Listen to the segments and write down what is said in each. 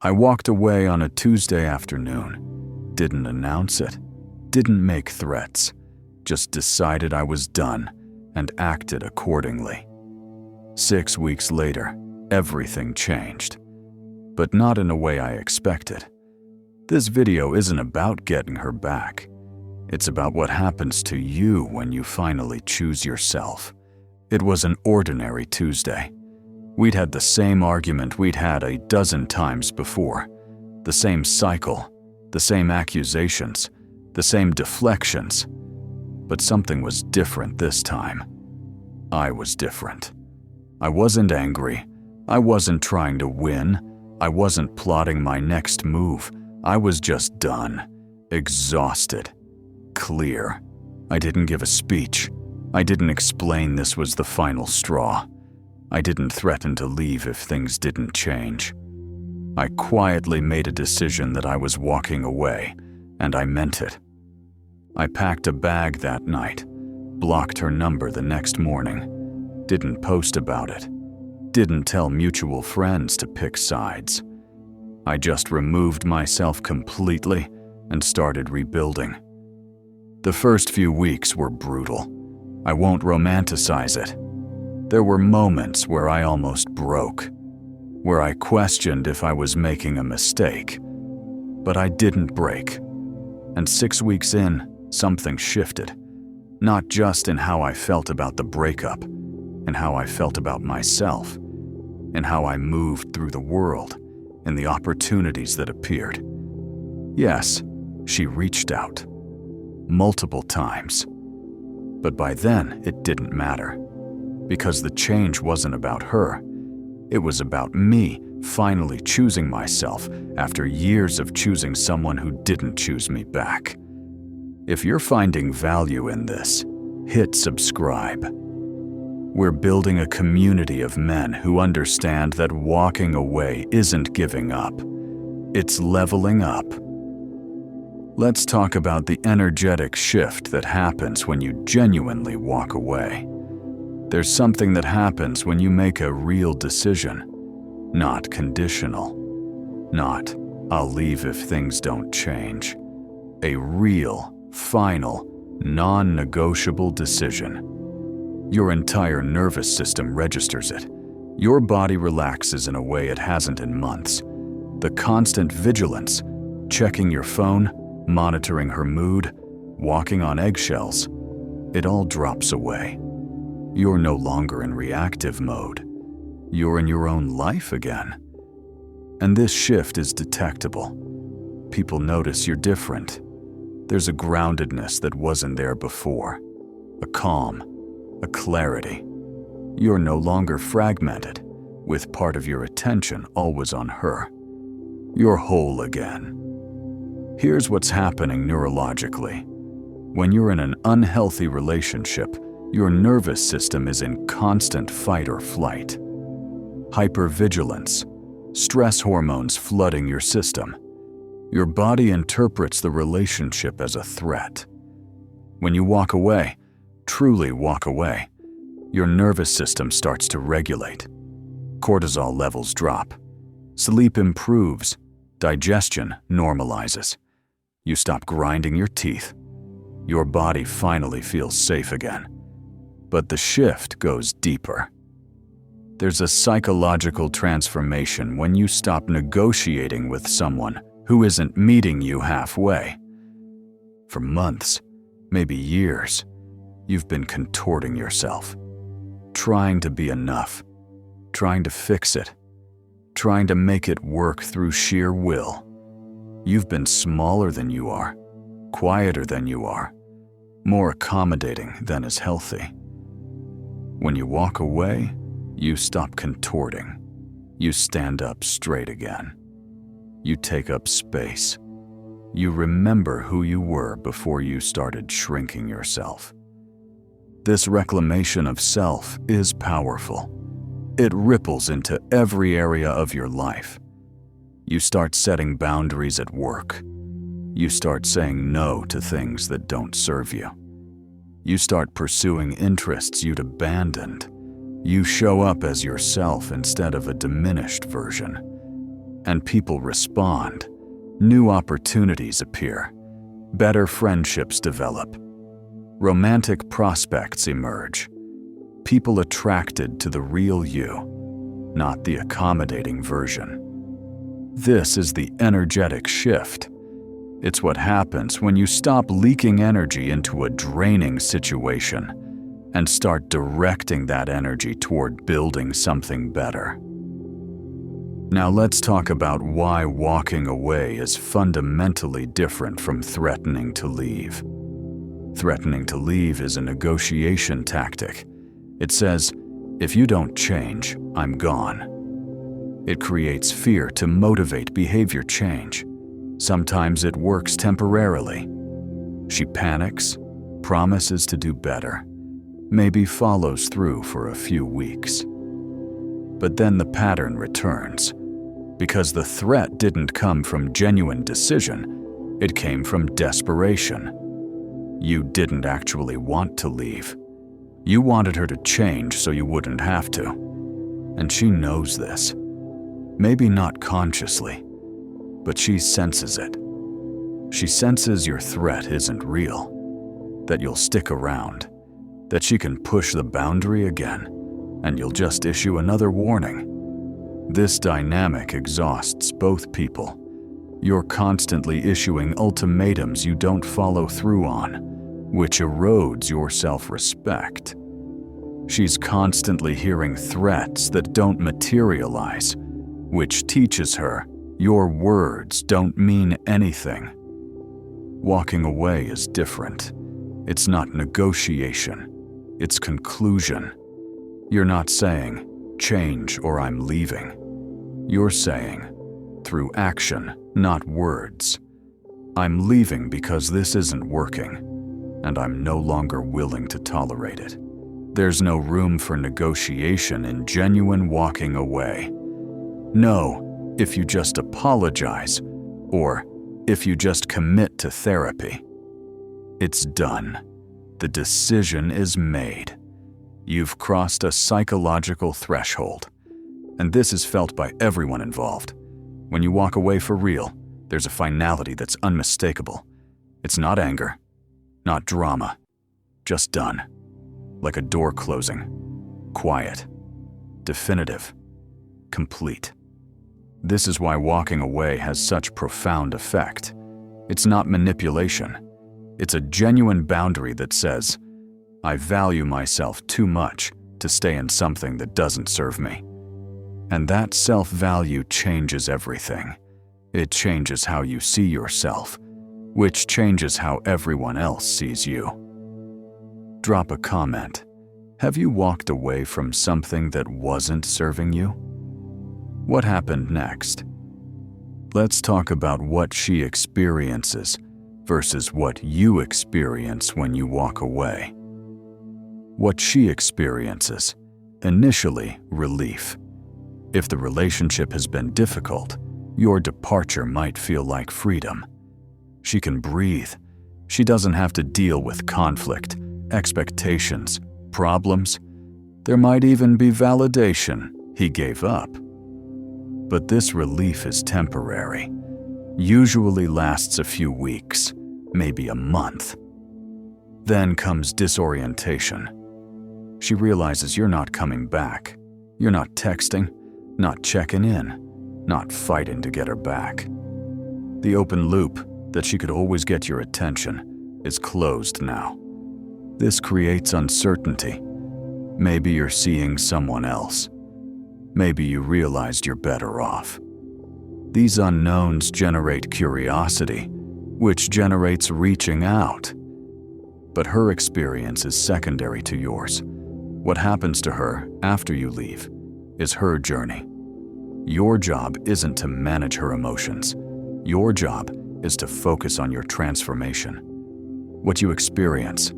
I walked away on a Tuesday afternoon, didn't announce it, didn't make threats, just decided I was done and acted accordingly. 6 weeks later, everything changed, but not in a way I expected. This video isn't about getting her back. It's about what happens to you when you finally choose yourself. It was an ordinary Tuesday. We'd had the same argument we'd had a dozen times before, the same cycle, the same accusations, the same deflections. But something was different this time. I was different. I wasn't angry. I wasn't trying to win. I wasn't plotting my next move. I was just done, exhausted, clear. I didn't give a speech. I didn't explain this was the final straw. I didn't threaten to leave if things didn't change. I quietly made a decision that I was walking away, and I meant it. I packed a bag that night, blocked her number the next morning, didn't post about it, didn't tell mutual friends to pick sides. I just removed myself completely and started rebuilding. The first few weeks were brutal. I won't romanticize it. There were moments where I almost broke, where I questioned if I was making a mistake. But I didn't break. And 6 weeks in, something shifted. Not just in how I felt about the breakup, in how I felt about myself, in how I moved through the world, in the opportunities that appeared. Yes, she reached out. Multiple times. But by then, it didn't matter. Because the change wasn't about her. It was about me finally choosing myself after years of choosing someone who didn't choose me back. If you're finding value in this, hit subscribe. We're building a community of men who understand that walking away isn't giving up. It's leveling up. Let's talk about the energetic shift that happens when you genuinely walk away. There's something that happens when you make a real decision, not conditional. Not, I'll leave if things don't change. A real, final, non-negotiable decision. Your entire nervous system registers it. Your body relaxes in a way it hasn't in months. The constant vigilance, checking your phone, monitoring her mood, walking on eggshells, it all drops away. You're no longer in reactive mode. You're in your own life again. And this shift is detectable. People notice you're different. There's a groundedness that wasn't there before. A calm, a clarity. You're no longer fragmented, with part of your attention always on her. You're whole again. Here's what's happening neurologically. When you're in an unhealthy relationship, your nervous system is in constant fight or flight. Hypervigilance, stress hormones flooding your system. Your body interprets the relationship as a threat. When you walk away, truly walk away, your nervous system starts to regulate. Cortisol levels drop. Sleep improves. Digestion normalizes. You stop grinding your teeth. Your body finally feels safe again. But the shift goes deeper. There's a psychological transformation when you stop negotiating with someone who isn't meeting you halfway. For months, maybe years, you've been contorting yourself, trying to be enough, trying to fix it, trying to make it work through sheer will. You've been smaller than you are, quieter than you are, more accommodating than is healthy. When you walk away, you stop contorting. You stand up straight again. You take up space. You remember who you were before you started shrinking yourself. This reclamation of self is powerful. It ripples into every area of your life. You start setting boundaries at work. You start saying no to things that don't serve you. You start pursuing interests you'd abandoned. You show up as yourself instead of a diminished version. And people respond. New opportunities appear. Better friendships develop. Romantic prospects emerge. People attracted to the real you, not the accommodating version. This is the energetic shift. It's what happens when you stop leaking energy into a draining situation and start directing that energy toward building something better. Now let's talk about why walking away is fundamentally different from threatening to leave. Threatening to leave is a negotiation tactic. It says, if you don't change, I'm gone. It creates fear to motivate behavior change. Sometimes it works temporarily. She panics, promises to do better, maybe follows through for a few weeks. But then the pattern returns, because the threat didn't come from genuine decision, it came from desperation. You didn't actually want to leave. You wanted her to change so you wouldn't have to. And she knows this. Maybe not consciously, but she senses it. She senses your threat isn't real, that you'll stick around, that she can push the boundary again, and you'll just issue another warning. This dynamic exhausts both people. You're constantly issuing ultimatums you don't follow through on, which erodes your self-respect. She's constantly hearing threats that don't materialize, which teaches her your words don't mean anything. Walking away is different. It's not negotiation. It's conclusion. You're not saying, change or I'm leaving. You're saying, through action, not words, I'm leaving because this isn't working, and I'm no longer willing to tolerate it. There's no room for negotiation in genuine walking away. No, if you just apologize, or if you just commit to therapy. It's done. The decision is made. You've crossed a psychological threshold, and this is felt by everyone involved. When you walk away for real, there's a finality that's unmistakable. It's not anger, not drama, just done. Like a door closing. Quiet. Definitive. Complete. This is why walking away has such profound effect. It's not manipulation. It's a genuine boundary that says, I value myself too much to stay in something that doesn't serve me. And that self-value changes everything. It changes how you see yourself, which changes how everyone else sees you. Drop a comment. Have you walked away from something that wasn't serving you? What happened next? Let's talk about what she experiences versus what you experience when you walk away. What she experiences, initially relief. If the relationship has been difficult, your departure might feel like freedom. She can breathe. She doesn't have to deal with conflict, expectations, problems. There might even be validation. He gave up. But this relief is temporary. Usually lasts a few weeks, maybe a month. Then comes disorientation. She realizes you're not coming back. You're not texting, not checking in, not fighting to get her back. The open loop that she could always get your attention is closed now. This creates uncertainty. Maybe you're seeing someone else. Maybe you realized you're better off. These unknowns generate curiosity, which generates reaching out. But her experience is secondary to yours. What happens to her after you leave is her journey. Your job isn't to manage her emotions. Your job is to focus on your transformation. What you experience.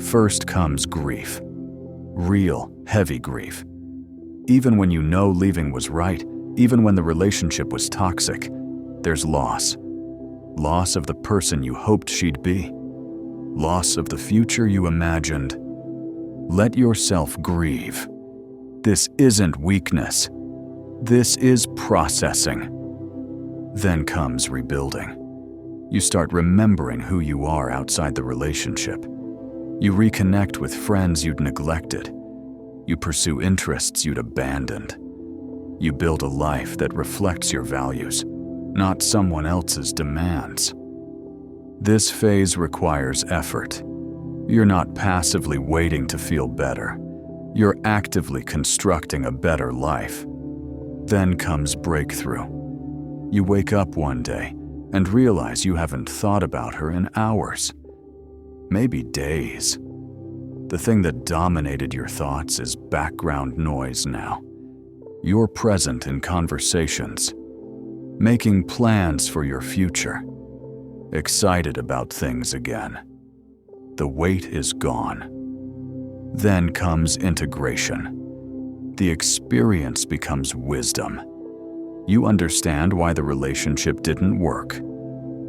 First comes grief. Real, heavy grief. Even when you know leaving was right, even when the relationship was toxic, there's loss. Loss of the person you hoped she'd be. Loss of the future you imagined. Let yourself grieve. This isn't weakness. This is processing. Then comes rebuilding. You start remembering who you are outside the relationship. You reconnect with friends you'd neglected. You pursue interests you'd abandoned. You build a life that reflects your values, not someone else's demands. This phase requires effort. You're not passively waiting to feel better. You're actively constructing a better life. Then comes breakthrough. You wake up one day and realize you haven't thought about her in hours, maybe days. The thing that dominated your thoughts is background noise now. You're present in conversations, making plans for your future, excited about things again. The weight is gone. Then comes integration. The experience becomes wisdom. You understand why the relationship didn't work.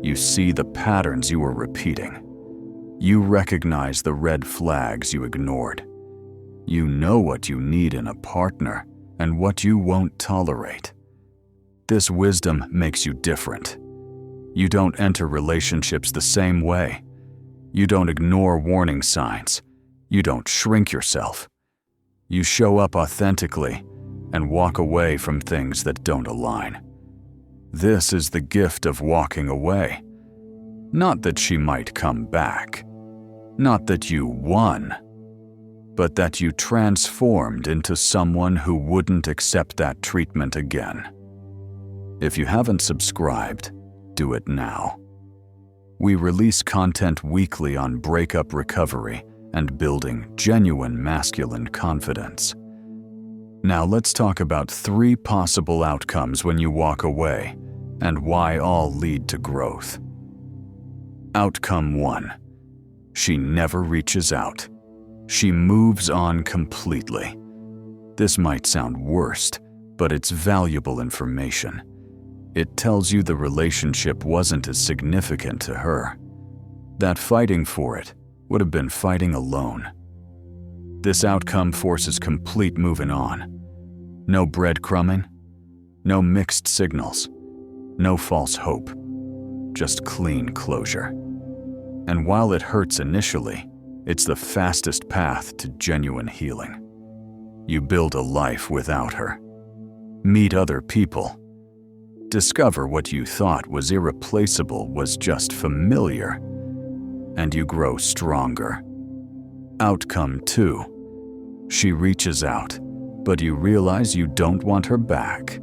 You see the patterns you were repeating. You recognize the red flags you ignored. You know what you need in a partner and what you won't tolerate. This wisdom makes you different. You don't enter relationships the same way. You don't ignore warning signs. You don't shrink yourself. You show up authentically and walk away from things that don't align. This is the gift of walking away. Not that she might come back. Not that you won. But that you transformed into someone who wouldn't accept that treatment again. If you haven't subscribed, do it now. We release content weekly on breakup recovery and building genuine masculine confidence. Now let's talk about 3 possible outcomes when you walk away and why all lead to growth. Outcome 1. She never reaches out. She moves on completely. This might sound worst, but it's valuable information. It tells you the relationship wasn't as significant to her. That fighting for it would have been fighting alone. This outcome forces complete moving on. No breadcrumbing, no mixed signals, no false hope, just clean closure. And while it hurts initially, it's the fastest path to genuine healing. You build a life without her. Meet other people. Discover what you thought was irreplaceable was just familiar, and you grow stronger. Outcome 2. She reaches out, but you realize you don't want her back.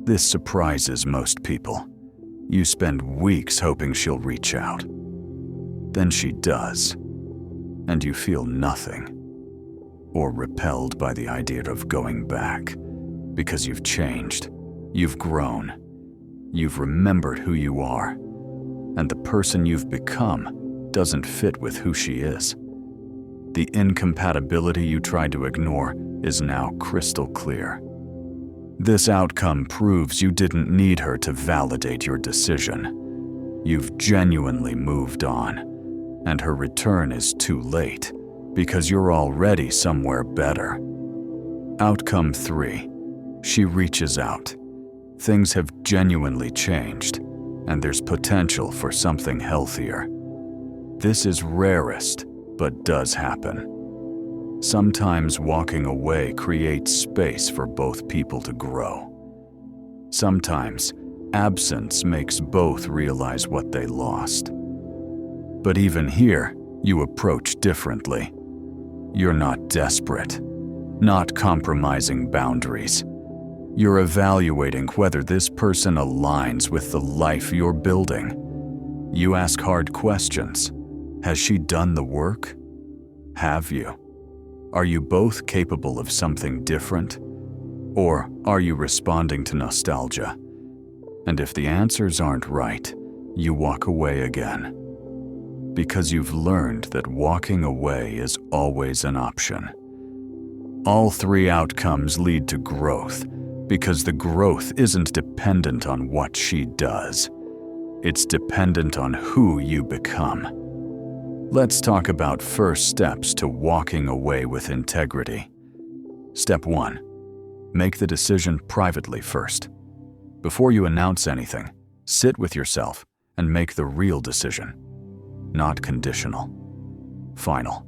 This surprises most people. You spend weeks hoping she'll reach out. Then she does, and you feel nothing, or repelled by the idea of going back, because you've changed, you've grown, you've remembered who you are, and the person you've become doesn't fit with who she is. The incompatibility you tried to ignore is now crystal clear. This outcome proves you didn't need her to validate your decision. You've genuinely moved on, and her return is too late because you're already somewhere better. Outcome 3. She reaches out. Things have genuinely changed, and there's potential for something healthier. This is rarest, but does happen. Sometimes walking away creates space for both people to grow. Sometimes absence makes both realize what they lost. But even here, you approach differently. You're not desperate, not compromising boundaries. You're evaluating whether this person aligns with the life you're building. You ask hard questions. Has she done the work? Have you? Are you both capable of something different? Or are you responding to nostalgia? And if the answers aren't right, you walk away again. Because you've learned that walking away is always an option. All 3 outcomes lead to growth, because the growth isn't dependent on what she does. It's dependent on who you become. Let's talk about first steps to walking away with integrity. Step 1. Make the decision privately first. Before you announce anything, sit with yourself and make the real decision, not conditional. Final.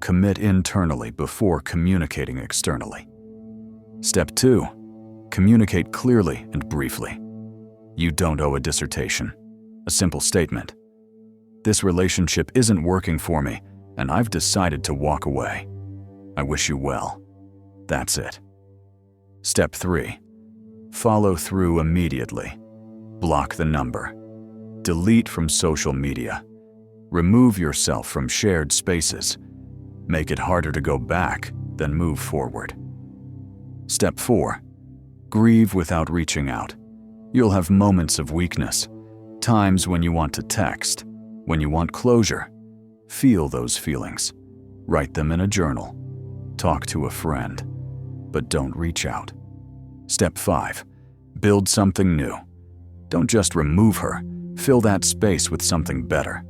Commit internally before communicating externally. Step 2. Communicate clearly and briefly. You don't owe a dissertation. A simple statement. This relationship isn't working for me, and I've decided to walk away. I wish you well. That's it. Step 3. Follow through immediately. Block the number. Delete from social media. Remove yourself from shared spaces. Make it harder to go back than move forward. Step 4. Grieve without reaching out. You'll have moments of weakness, times when you want to text, when you want closure. Feel those feelings. Write them in a journal. Talk to a friend, but don't reach out. Step 5. Build something new. Don't just remove her. Fill that space with something better.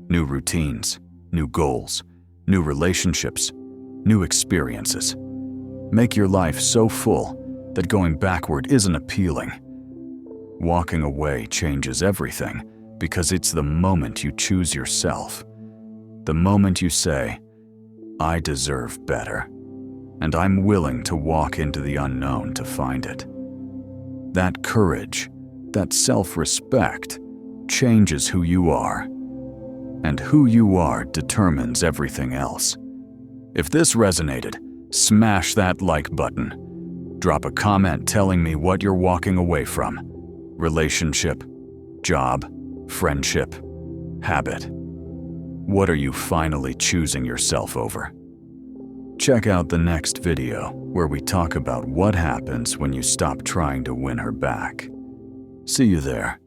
New routines, new goals, new relationships, new experiences. Make your life so full that going backward isn't appealing. Walking away changes everything because it's the moment you choose yourself. The moment you say, I deserve better, and I'm willing to walk into the unknown to find it. That courage, that self-respect, changes who you are. And who you are determines everything else. If this resonated, smash that like button. Drop a comment telling me what you're walking away from. Relationship, job, friendship, habit. What are you finally choosing yourself over? Check out the next video where we talk about what happens when you stop trying to win her back. See you there.